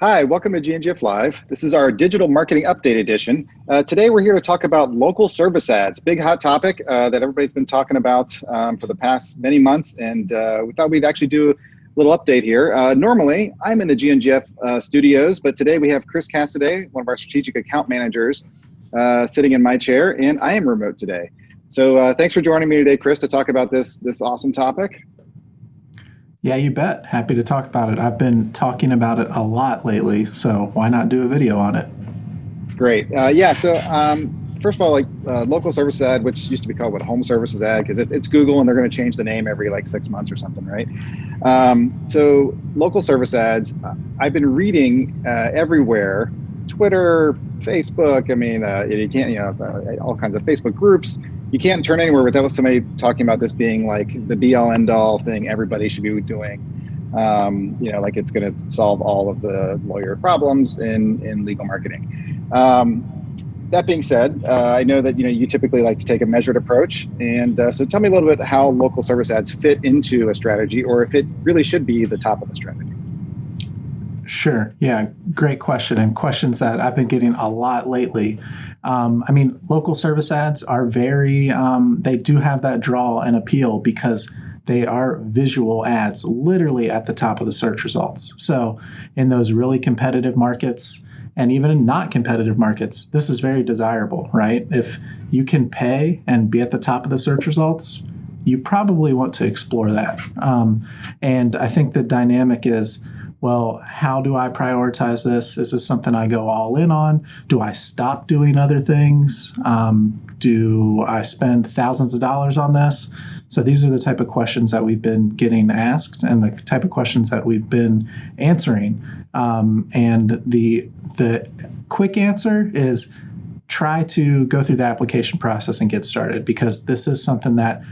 Hi, welcome to GNGF Live. This is our digital marketing update edition. Today we're here to talk about local service ads, big hot topic that everybody's been talking about for the past many months, and we thought we'd actually do a little update here. Normally, I'm in the GNGF studios, but today we have Chris Casseday, one of our strategic account managers, sitting in my chair, and I am remote today. So thanks for joining me today, Chris, to talk about this awesome topic. Yeah, you bet. Happy to talk about it. I've been talking about it a lot lately, so why not do a video on it? It's great. First of all, local service ad, which used to be called home services ad, because it's Google and they're going to change the name every 6 months or something, right? So local service ads, I've been reading everywhere, Twitter, Facebook. I mean, you can't, all kinds of Facebook groups. You can't turn anywhere without somebody talking about this being like the be all end all thing everybody should be doing. Like it's going to solve all of the lawyer problems in legal marketing. That being said, I know that you typically like to take a measured approach, and so tell me a little bit how local service ads fit into a strategy, or if it really should be the top of the strategy. Sure. Yeah, great question, and questions that I've been getting a lot lately. Local service ads are they do have that draw and appeal because they are visual ads literally at the top of the search results. So in those really competitive markets, and even in not competitive markets, this is very desirable, right? If you can pay and be at the top of the search results, you probably want to explore that. And I think the dynamic is, well, how do I prioritize this? Is this something I go all in on? Do I stop doing other things? Do I spend thousands of dollars on this? So these are the type of questions that we've been getting asked and the type of questions that we've been answering. And the quick answer is try to go through the application process and get started, because this is something that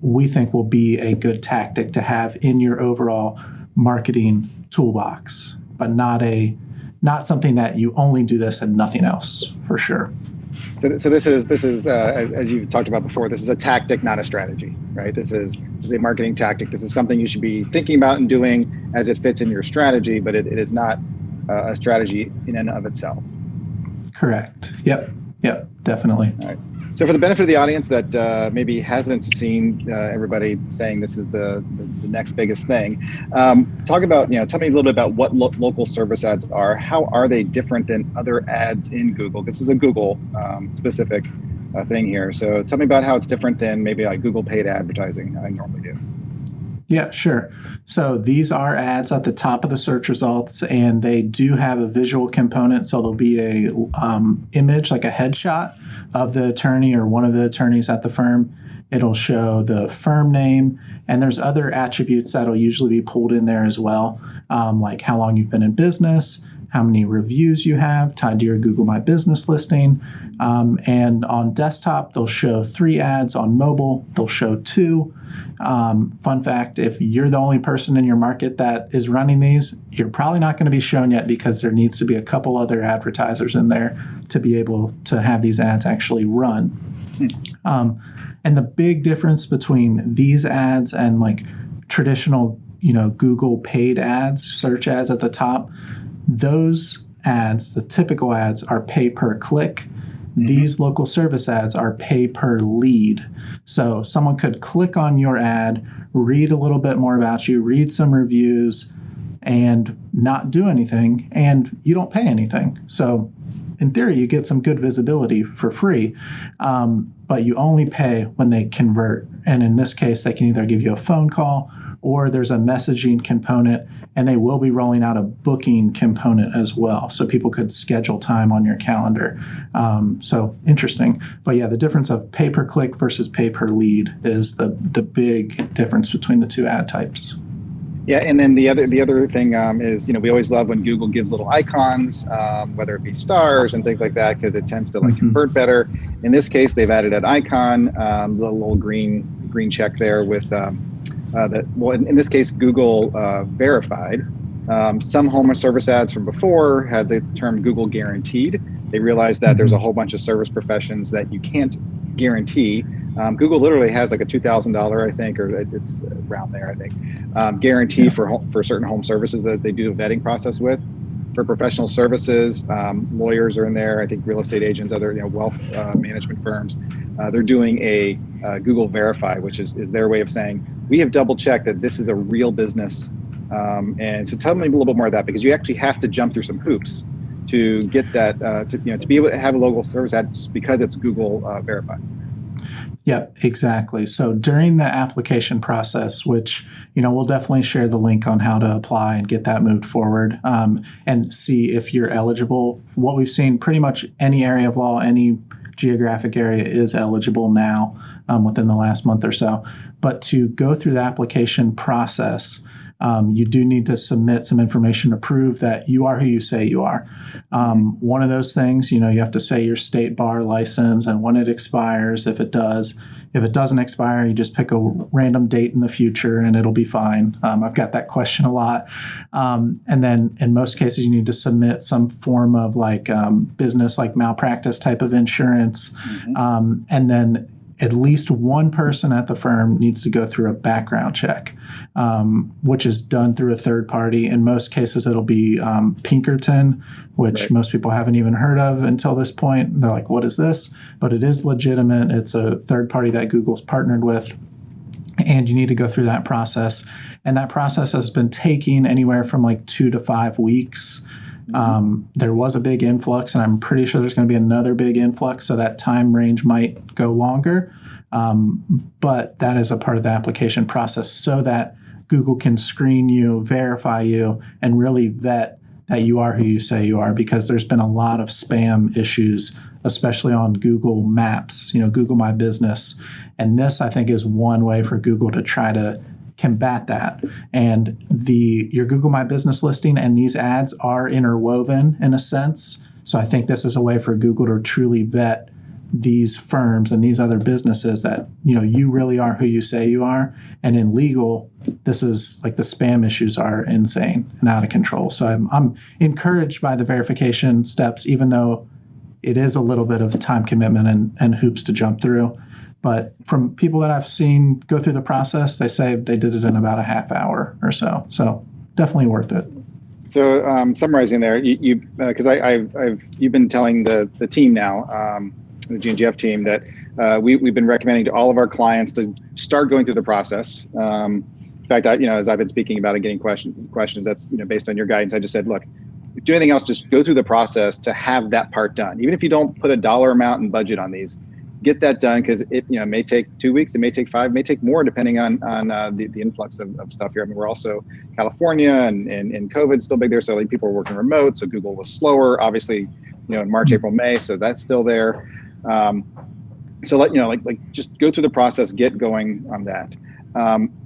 we think will be a good tactic to have in your overall marketing toolbox, but not something that you only do this and nothing else, for sure. So this is as you've talked about before, this is a tactic, not a strategy, right? This is a marketing tactic. This is something you should be thinking about and doing as it fits in your strategy, but it is not a strategy in and of itself. Correct. Yep, definitely. All right. So for the benefit of the audience that maybe hasn't seen everybody saying this is the next biggest thing, tell me a little bit about what local service ads are. How are they different than other ads in Google? This is a Google specific thing here. So tell me about how it's different than maybe like Google paid advertising I normally do. Yeah, sure. So these are ads at the top of the search results, and they do have a visual component. So there'll be a image, like a headshot of the attorney or one of the attorneys at the firm. It'll show the firm name, and there's other attributes that'll usually be pulled in there as well, like how long you've been in business, how many reviews you have tied to your Google My Business listing. And on desktop, they'll show 3 ads. On mobile, they'll show 2. Fun fact, if you're the only person in your market that is running these, you're probably not going to be shown yet, because there needs to be a couple other advertisers in there to be able to have these ads actually run. And the big difference between these ads and like traditional, Google paid ads, search ads at the top, those ads, the typical ads, are pay per click. These local service ads are pay per lead. So someone could click on your ad, read a little bit more about you, read some reviews, and not do anything, and you don't pay anything. So in theory, you get some good visibility for free, but you only pay when they convert. And in this case, they can either give you a phone call, or there's a messaging component, and they will be rolling out a booking component as well. So people could schedule time on your calendar. So interesting. But yeah, the difference of pay per click versus pay per lead is the big difference between the two ad types. Yeah, and then the other thing is, we always love when Google gives little icons, whether it be stars and things like that, because it tends to convert better. In this case, they've added an icon, the little green check there with in this case, Google verified. Some home service ads from before had the term Google guaranteed. They realized that there's a whole bunch of service professions that you can't guarantee. Google literally has like a $2,000, I think, or it's around there, I think, guarantee for certain home services that they do a vetting process with. For professional services, lawyers are in there. I think real estate agents, other wealth management firms, they're doing a Google Verify, which is their way of saying we have double checked that this is a real business. And so tell me a little bit more of that, because you actually have to jump through some hoops to get that to be able to have a local service ad because it's Google Verify. Yep, exactly. So during the application process, which, we'll definitely share the link on how to apply and get that moved forward, and see if you're eligible. What we've seen, pretty much any area of law, any geographic area is eligible now within the last month or so. But to go through the application process, you do need to submit some information to prove that you are who you say you are. One of those things, you have to say your state bar license and when it expires, if it does. If it doesn't expire, you just pick a random date in the future and it'll be fine. I've got that question a lot. And then in most cases, you need to submit some form of business, malpractice type of insurance. And then at least one person at the firm needs to go through a background check, which is done through a third party. In most cases, it'll be Pinkerton, which most people haven't even heard of until this point. They're like, what is this? But it is legitimate. It's a third party that Google's partnered with. And you need to go through that process. And that process has been taking anywhere from 2 to 5 weeks. There was a big influx, and I'm pretty sure there's going to be another big influx, so that time range might go longer. But that is a part of the application process so that Google can screen you, verify you, and really vet that you are who you say you are, because there's been a lot of spam issues, especially on Google Maps, Google My Business. And this, I think, is one way for Google to try to combat that. And your Google My Business listing and these ads are interwoven in a sense. So I think this is a way for Google to truly vet these firms and these other businesses that, you really are who you say you are. And in legal, this is the spam issues are insane and out of control. So I'm encouraged by the verification steps, even though it is a little bit of time commitment and hoops to jump through. But from people that I've seen go through the process, they say they did it in about a half hour or so. So definitely worth it. So summarizing there, you because you've been telling the team now, the GNGF team, that we've been recommending to all of our clients to start going through the process. In fact, as I've been speaking about and getting questions, that's based on your guidance. I just said, look, if you do anything else, just go through the process to have that part done. Even if you don't put a dollar amount and budget on these, get that done, because it may take 2 weeks, it may take 5, it may take more, depending on the influx of stuff here. I mean, we're also California and COVID's still big there, so people are working remote. So Google was slower, obviously, in March, April, May. So that's still there. So just go through the process, get going on that.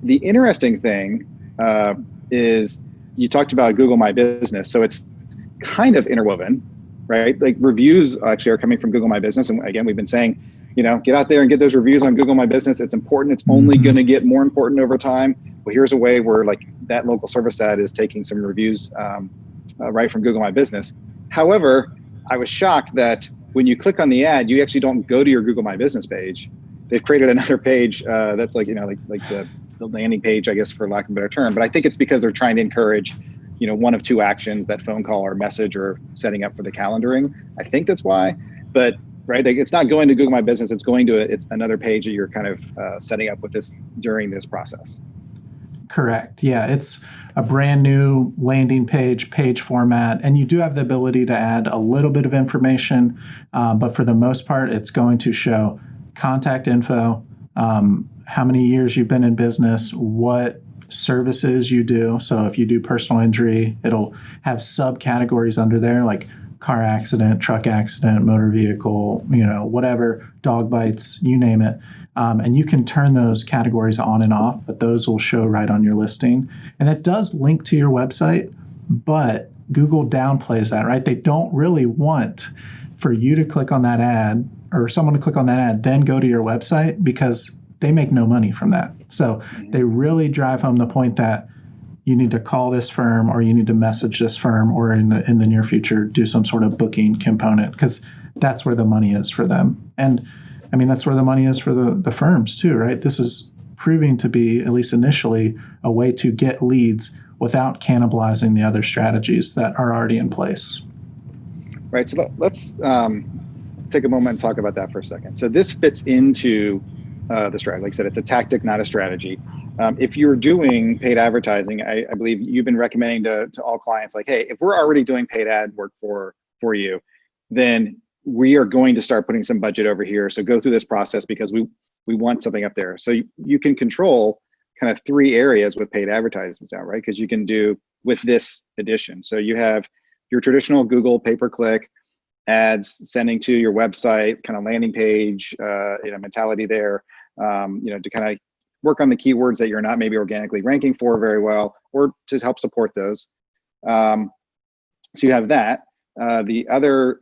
The interesting thing is you talked about Google My Business, so it's kind of interwoven, right? Reviews actually are coming from Google My Business, and again, we've been saying, get out there and get those reviews on Google My Business. It's important. It's only going to get more important over time. Well, here's a way where that local service ad is taking some reviews right from Google My Business. However, I was shocked that when you click on the ad, you actually don't go to your Google My Business page. They've created another page that's the landing page, I guess, for lack of a better term. But I think it's because they're trying to encourage, one of two actions, that phone call or message or setting up for the calendaring. I think that's why. But right, it's not going to Google My Business. It's going to it's another page that you're kind of setting up with this during this process. Correct. Yeah, it's a brand new landing page format, and you do have the ability to add a little bit of information, but for the most part, it's going to show contact info, how many years you've been in business, what services you do. So if you do personal injury, it'll have subcategories under there, like car accident, truck accident, motor vehicle, whatever, dog bites, you name it. And you can turn those categories on and off, but those will show right on your listing. And that does link to your website, but Google downplays that, right? They don't really want for you to click on that ad or someone to click on that ad, then go to your website, because they make no money from that. So they really drive home the point that you need to call this firm, or you need to message this firm, or in the near future, do some sort of booking component, because that's where the money is for them. And I mean, that's where the money is for the firms too, right? This is proving to be, at least initially, a way to get leads without cannibalizing the other strategies that are already in place. Right. So let's take a moment and talk about that for a second. So this fits into the strategy. Like I said, it's a tactic, not a strategy. If you're doing paid advertising, I believe you've been recommending to all clients, like, hey, if we're already doing paid ad work for you, then we are going to start putting some budget over here. So go through this process because we want something up there. So you can control kind of 3 areas with paid advertisements now, right? Because you can do with this addition. So you have your traditional Google pay-per-click ads sending to your website, kind of landing page, mentality there, to kind of work on the keywords that you're not maybe organically ranking for very well, or to help support those. So you have that. The other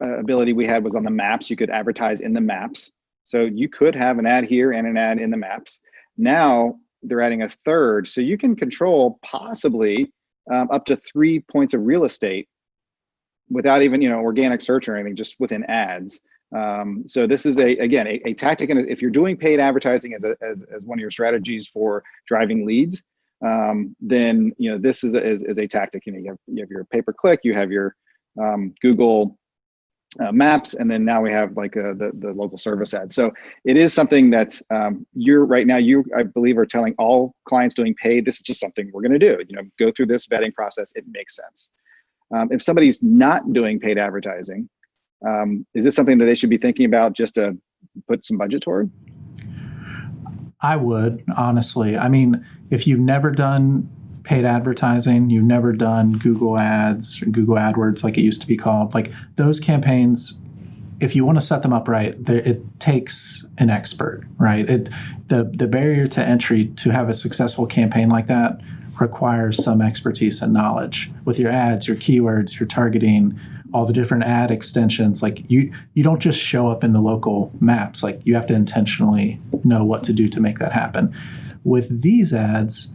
ability we had was on the maps. You could advertise in the maps. So you could have an ad here and an ad in the maps. Now they're adding a third. So you can control possibly up to 3 points of real estate without even, organic search or anything, just within ads. So this is a tactic. And if you're doing paid advertising as one of your strategies for driving leads, then, this is a tactic. You have your pay-per-click, you have your Google maps, and then now we have like the local service ad. So it is something that you I believe are telling all clients doing paid, this is just something we're going to do. Go through this vetting process. It makes sense. If somebody's not doing paid advertising, is this something that they should be thinking about just to put some budget toward? I would, honestly. I mean, if you've never done paid advertising, you've never done Google Ads or Google AdWords like it used to be called, like those campaigns, if you want to set them up right, it takes an expert, right? The barrier to entry to have a successful campaign like that requires some expertise and knowledge with your ads, your keywords, your targeting, all the different ad extensions. Like you don't just show up in the local maps. Like you have to intentionally know what to do to make that happen. With these ads,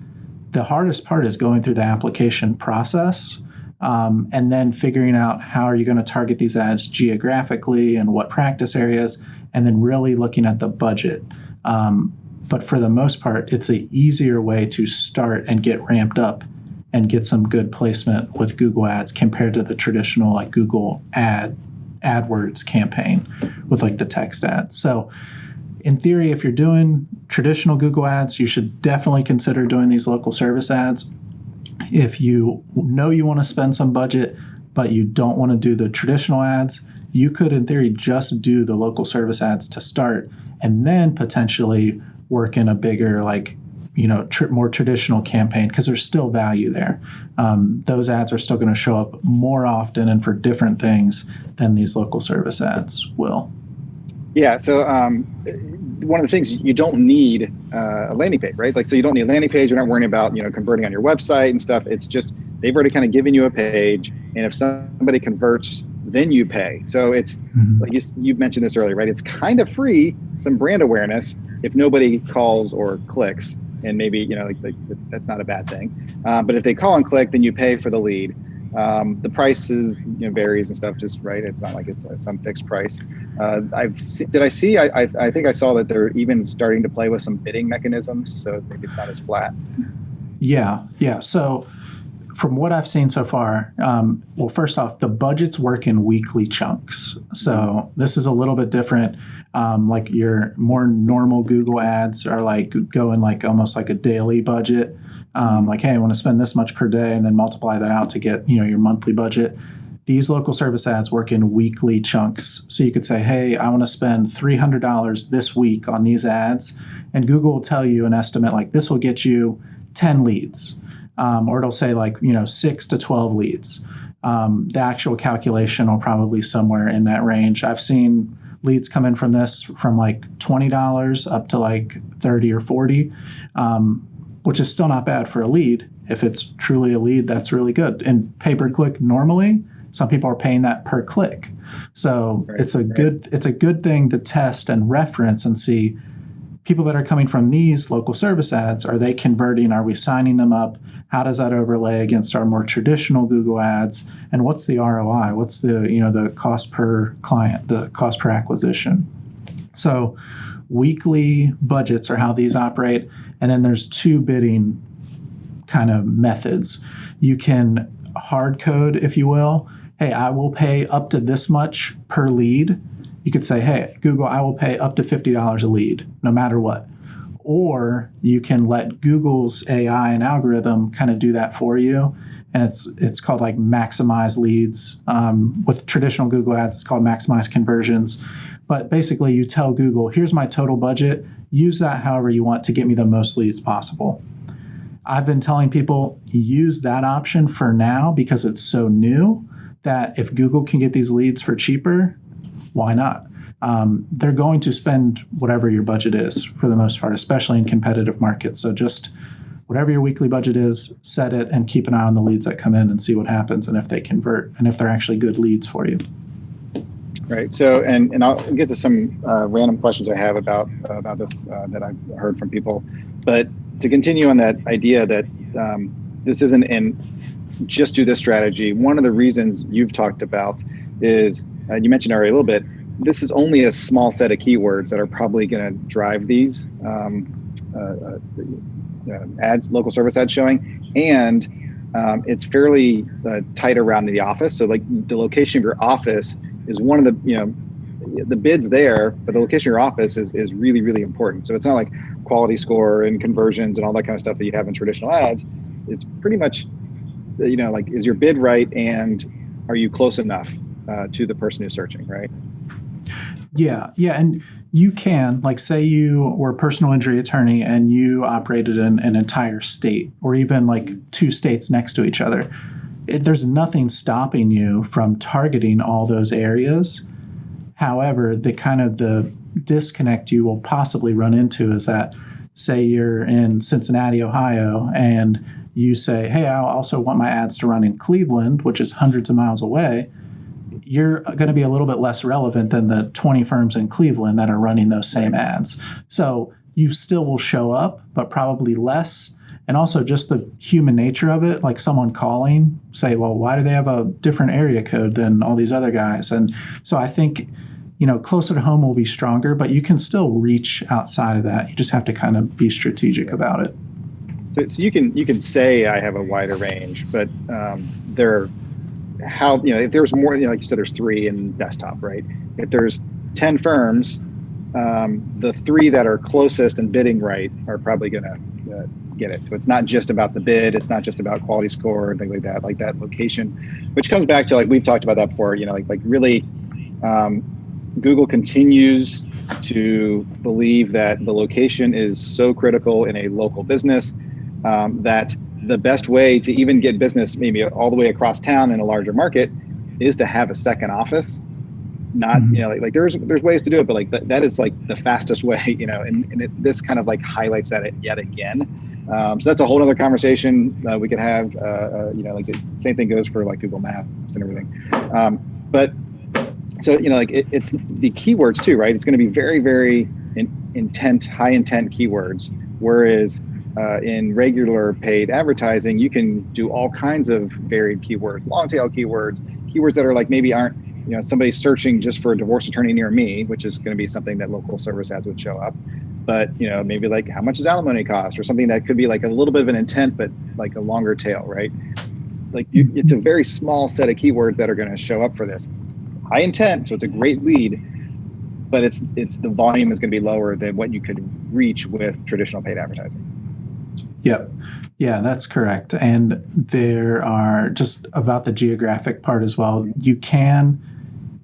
the hardest part is going through the application process, and then figuring out how are you going to target these ads geographically and what practice areas, and then really looking at the budget. But for the most part, it's an easier way to start and get ramped up and get some good placement with Google Ads compared to the traditional like Google AdWords campaign with like the text ads. So in theory, if you're doing traditional Google Ads, you should definitely consider doing these local service ads. If you know you want to spend some budget, but you don't want to do the traditional ads, you could, in theory, just do the local service ads to start, and then potentially work in a bigger, more traditional campaign, because there's still value there. Those ads are still going to show up more often and for different things than these local service ads will. Yeah. So one of the things, you don't need a landing page, right? So you don't need a landing page. You're not worrying about, converting on your website and stuff. It's just, they've already kind of given you a page. And if somebody converts, then you pay. So it's like you mentioned this earlier, right? It's kind of free, some brand awareness if nobody calls or clicks, and maybe, that's not a bad thing. But if they call and click, then you pay for the lead. The prices, varies and stuff, just right. It's not like it's some fixed price. I think I saw that they're even starting to play with some bidding mechanisms, so maybe it's not as flat. Yeah. So from what I've seen so far, well, first off, the budgets work in weekly chunks. So this is a little bit different. Like your more normal Google ads are like going like almost like a daily budget. Like, hey, I want to spend this much per day, and then multiply that out to get, your monthly budget. These local service ads work in weekly chunks. So you could say, hey, I want to spend $300 this week on these ads. And Google will tell you an estimate like this will get you 10 leads. Or it'll say 6 to 12 leads. The actual calculation will probably somewhere in that range. I've seen leads come in from this from like $20 up to like 30 or 40, which is still not bad for a lead. If it's truly a lead, that's really good. And pay-per-click normally, some people are paying that per click. So it's a good thing to test and reference and see people that are coming from these local service ads, are they converting? Are we signing them up? How does that overlay against our more traditional Google ads? And what's the ROI? What's the cost per client, the cost per acquisition? So weekly budgets are how these operate. And then there's 2 bidding kind of methods. You can hard code, if you will. Hey, I will pay up to this much per lead. You could say, hey, Google, I will pay up to $50 a lead, no matter what. Or you can let Google's AI and algorithm kind of do that for you. And it's called like maximize leads. With traditional Google ads, it's called maximize conversions. But basically you tell Google, here's my total budget. Use that however you want to get me the most leads possible. I've been telling people use that option for now because it's so new that if Google can get these leads for cheaper, why not? They're going to spend whatever your budget is for the most part, especially in competitive markets. So just whatever your weekly budget is, set it and keep an eye on the leads that come in and see what happens and if they convert and if they're actually good leads for you. Right. So, and I'll get to some random questions I have about this that I've heard from people. But to continue on that idea that this isn't just do this strategy, one of the reasons you've talked about is, you mentioned already a little bit, this is only a small set of keywords that are probably going to drive these ads, local service ads showing, and it's fairly tight around the office. So like the location of your office is one of the, the bid's there, but the location of your office is really, really important. So it's not like quality score and conversions and all that kind of stuff that you have in traditional ads. It's pretty much, like, is your bid right and are you close enough to the person who's searching, right? Yeah. And you can, like, say you were a personal injury attorney and you operated in an entire state or even like 2 states next to each other. There's nothing stopping you from targeting all those areas. However, the disconnect you will possibly run into is that, say you're in Cincinnati, Ohio, and you say, hey, I also want my ads to run in Cleveland, which is hundreds of miles away. You're going to be a little bit less relevant than the 20 firms in Cleveland that are running those same ads. So you still will show up, but probably less. And also just the human nature of it, like someone calling, say, well, why do they have a different area code than all these other guys? And so I think, closer to home will be stronger, but you can still reach outside of that. You just have to kind of be strategic about it. So you can say I have a wider range, but if there's more, like you said, there's 3 in desktop, right? If there's 10 firms, the 3 that are closest and bidding right are probably going to get it. So it's not just about the bid. It's not just about quality score and things like that location, which comes back to, like, we've talked about that before, like really, Google continues to believe that the location is so critical in a local business that the best way to even get business maybe all the way across town in a larger market is to have a second office. Not, like there's ways to do it, but like that is like the fastest way, and this kind of like highlights that yet again. So that's a whole other conversation we could have, like the same thing goes for like Google Maps and everything. But so, it's the keywords too, right? It's going to be very, very high intent keywords. Whereas in regular paid advertising, you can do all kinds of varied keywords, long tail keywords that are like maybe aren't, somebody's searching just for a divorce attorney near me, which is going to be something that local service ads would show up. But, maybe like how much does alimony cost, or something that could be like a little bit of an intent, but like a longer tail, right? Like it's a very small set of keywords that are going to show up for this. It's high intent, so it's a great lead, but it's the volume is going to be lower than what you could reach with traditional paid advertising. Yep. Yeah, that's correct. And there are just about the geographic part as well. You can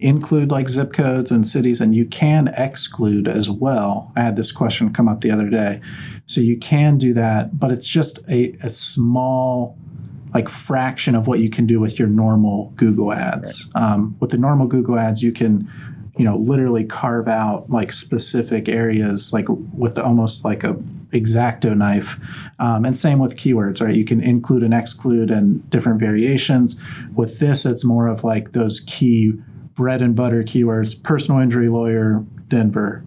include like zip codes and cities, and you can exclude as well. I had this question come up the other day. So you can do that, but it's just a small like fraction of what you can do with your normal Google ads. Right. With the normal Google ads, you can, literally carve out like specific areas, like with almost like a X-Acto knife. And same with keywords, right? You can include and exclude and different variations. With this, it's more of like those key bread and butter keywords, personal injury lawyer, Denver,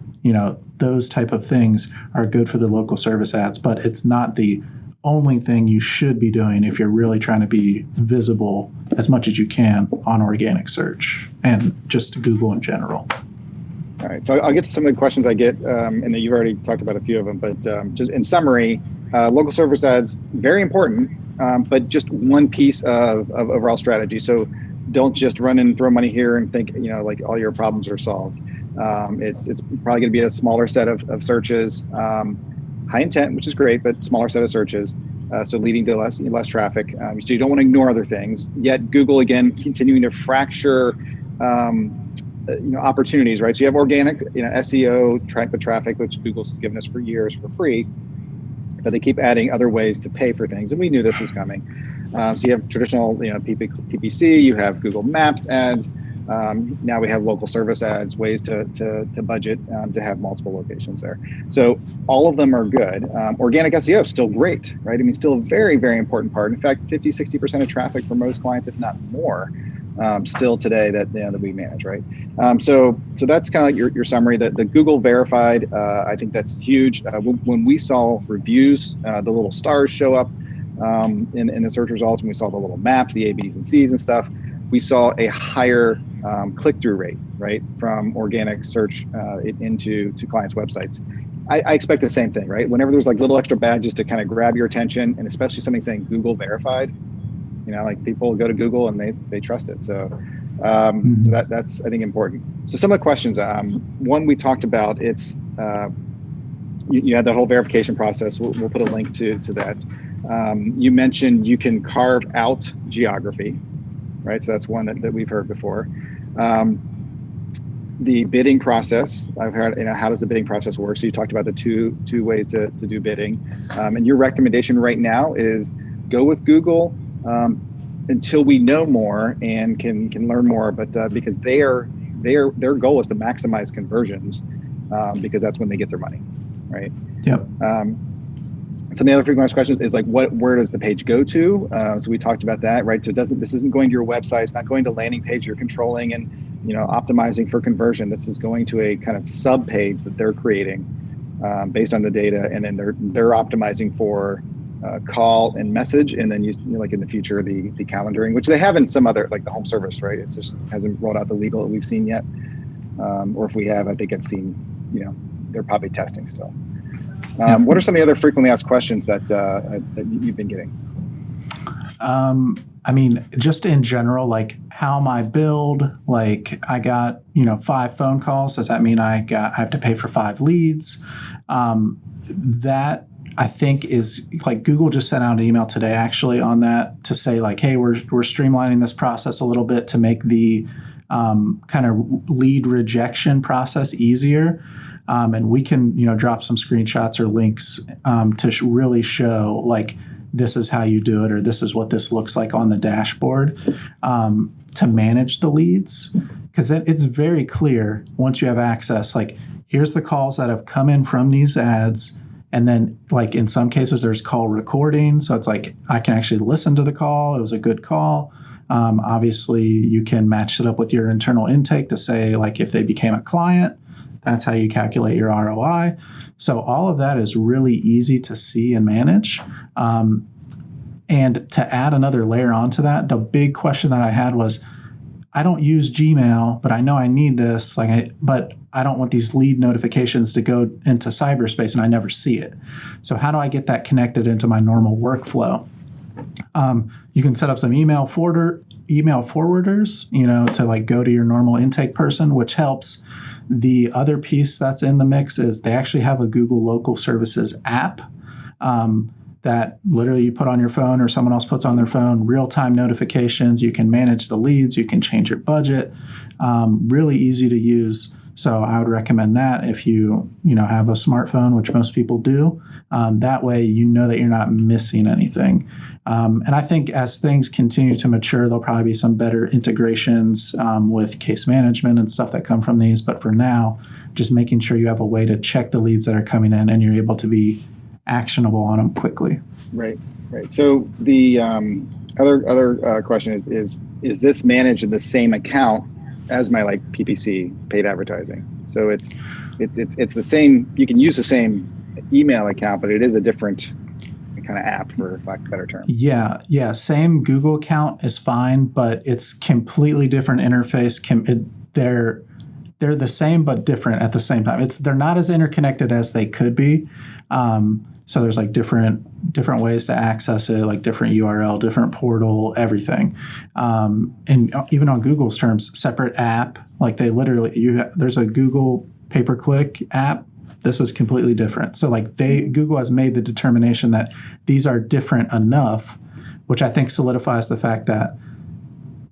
those type of things are good for the local service ads, but it's not the only thing you should be doing if you're really trying to be visible as much as you can on organic search and just Google in general. All right, so I'll get to some of the questions I get, and you've already talked about a few of them, but just in summary, local service ads, very important, but just one piece of overall strategy. So don't just run and throw money here and think, like all your problems are solved. It's probably going to be a smaller set of searches, high intent, which is great, but smaller set of searches. So leading to less traffic. So you don't want to ignore other things. Yet Google, again, continuing to fracture opportunities, right? So you have organic, SEO, track the traffic, which Google's given us for years for free, but they keep adding other ways to pay for things, and we knew this was coming. So you have traditional, PPC, you have Google Maps ads. Now we have local service ads, ways to budget to have multiple locations there. So all of them are good. Organic SEO is still great, right? I mean, still a very, very important part. In fact, 50-60% of traffic for most clients, if not more, still today that we manage, right? So that's kind of like your summary. That the Google verified, I think that's huge. When we saw reviews, the little stars show up in the search results, when we saw the little maps, the A, B's, and C's and stuff, we saw a higher click-through rate, right, from organic search into clients' websites. I expect the same thing, right? Whenever there's like little extra badges to kind of grab your attention, and especially something saying Google verified, like people go to Google and they trust it. So that's I think important. So some of the questions, one we talked about, it's you had that whole verification process. We'll put a link to that. You mentioned you can carve out geography, right? So that's one that we've heard before. The bidding process, I've heard, how does the bidding process work? So you talked about the two ways to do bidding. And your recommendation right now is go with Google until we know more and can learn more, but because their goal is to maximize conversions, because that's when they get their money, right? Yep. Some of the other frequent questions is like, where does the page go to? So we talked about that, right? So this isn't going to your website, it's not going to landing page you're controlling and optimizing for conversion. This is going to a kind of sub page that they're creating based on the data, and then they're optimizing for call and message, and then like in the future the calendaring, which they have in some other, like the home service, right? It just hasn't rolled out the legal that we've seen yet, or if we have, I think I've seen, they're probably testing still. What are some of the other frequently asked questions that you've been getting? I mean, just in general, like how am I billed? Like I got, 5 phone calls. Does that mean I have to pay for 5 leads? That I think is like Google just sent out an email today actually on that to say like, hey, we're streamlining this process a little bit to make the kind of lead rejection process easier. And we can, drop some screenshots or links to really show like this is how you do it, or this is what this looks like on the dashboard to manage the leads. Because it's very clear once you have access, like here's the calls that have come in from these ads. And then like in some cases there's call recording. So it's like I can actually listen to the call. It was a good call. Obviously you can match it up with your internal intake to say like if they became a client, that's how you calculate your ROI. So all of that is really easy to see and manage. And to add another layer onto that, the big question that I had was, I don't use Gmail, but I know I need this. But I don't want these lead notifications to go into cyberspace, and I never see it. So how do I get that connected into my normal workflow? You can set up some email forwarders, to like go to your normal intake person, which helps. The other piece that's in the mix is they actually have a Google Local Services app that literally you put on your phone or someone else puts on their phone, real-time notifications. You can manage the leads, you can change your budget, really easy to use. So I would recommend that if you have a smartphone, which most people do. That way you know that you're not missing anything. And I think as things continue to mature, there'll probably be some better integrations with case management and stuff that come from these. But for now, just making sure you have a way to check the leads that are coming in and you're able to be actionable on them quickly. Right. So the other question is this managed in the same account as my like PPC, paid advertising? So it's the same. You can use the same email account, but it is a different kind of app, for lack of a better term. Yeah. Same Google account is fine, but it's completely different interface. They're the same but different at the same time. They're not as interconnected as they could be. So there's like different ways to access it, like different URL, different portal, everything. And even on Google's terms, separate app, like they literally, there's a Google pay-per-click app. This is completely different. So like Google has made the determination that these are different enough, which I think solidifies the fact that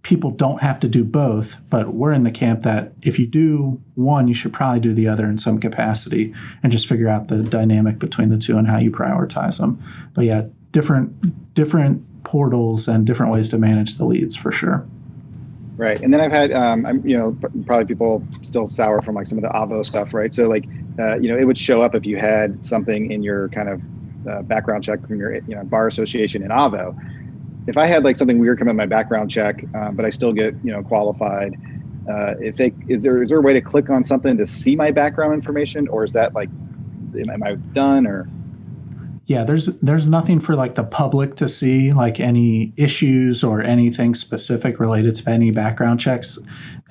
people don't have to do both, but we're in the camp that if you do one, you should probably do the other in some capacity and just figure out the dynamic between the two and how you prioritize them. But yeah, different portals and different ways to manage the leads for sure. Right. And then I've had, probably people still sour from like some of the Avo stuff, right? So like, it would show up if you had something in your kind of background check from your, bar association in Avo. If I had like something weird come in my background check, but I still get, qualified, is there a way to click on something to see my background information, or is that like, am I done or? Yeah, there's nothing for like the public to see, like any issues or anything specific related to any background checks.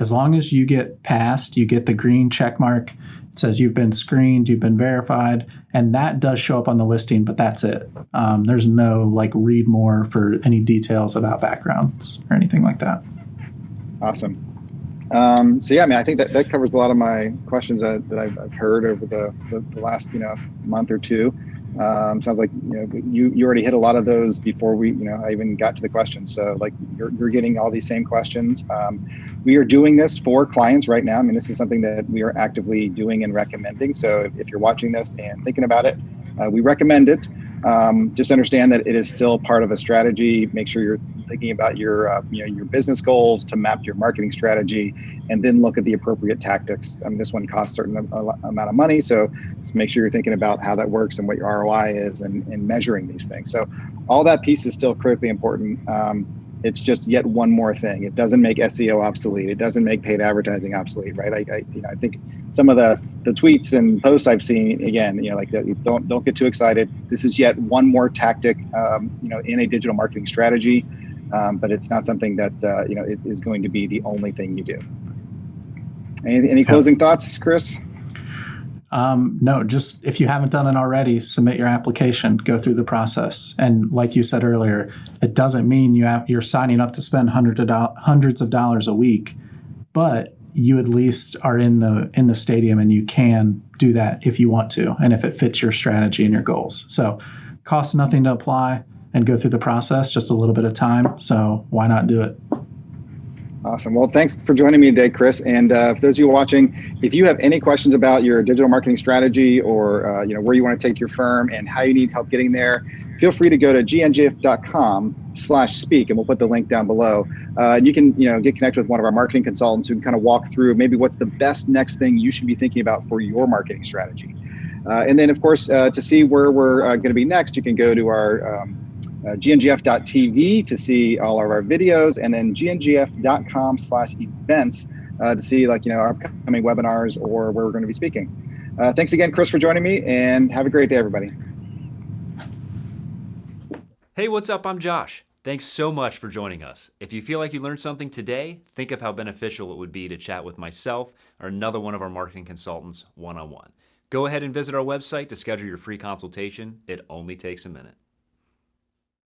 As long as you get passed, you get the green check mark. It says you've been screened, you've been verified, and that does show up on the listing, but that's it. There's no like read more for any details about backgrounds or anything like that. Awesome. So yeah, I mean, I think that covers a lot of my questions that I've heard over the last month or two. Sounds like you already hit a lot of those before I even got to the questions. So like you're getting all these same questions. We are doing this for clients right now. I mean, this is something that we are actively doing and recommending. So if you're watching this and thinking about it, we recommend it. Just understand that it is still part of a strategy. Make sure you're thinking about your business goals to map your marketing strategy, and then look at the appropriate tactics. I mean, this one costs a certain amount of money, so just make sure you're thinking about how that works and what your ROI is, and measuring these things. So all that piece is still critically important. It's just yet one more thing. It doesn't make SEO obsolete. It doesn't make paid advertising obsolete, right? I think some of the tweets and posts I've seen, again, don't get too excited. This is yet one more tactic, in a digital marketing strategy, but it's not something that it is going to be the only thing you do. Any closing thoughts, Chris? No, just if you haven't done it already, submit your application, go through the process. And like you said earlier, it doesn't mean you're signing up to spend hundreds of dollars a week, but you at least are in the stadium and you can do that if you want to, and if it fits your strategy and your goals. So costs nothing to apply and go through the process, just a little bit of time. So why not do it? Awesome. Well, thanks for joining me today, Chris. And for those of you watching, if you have any questions about your digital marketing strategy, or where you want to take your firm and how you need help getting there, feel free to go to gnjf.com/speak, and we'll put the link down below. And you can get connected with one of our marketing consultants who can kind of walk through maybe what's the best next thing you should be thinking about for your marketing strategy. And then, of course, to see where we're going to be next, you can go to our GNGF.tv to see all of our videos, and then GNGF.com/events to see our upcoming webinars or where we're going to be speaking. Thanks again, Chris, for joining me, and have a great day, everybody. Hey, what's up? I'm Josh. Thanks so much for joining us. If you feel like you learned something today, think of how beneficial it would be to chat with myself or another one of our marketing consultants one-on-one. Go ahead and visit our website to schedule your free consultation. It only takes a minute.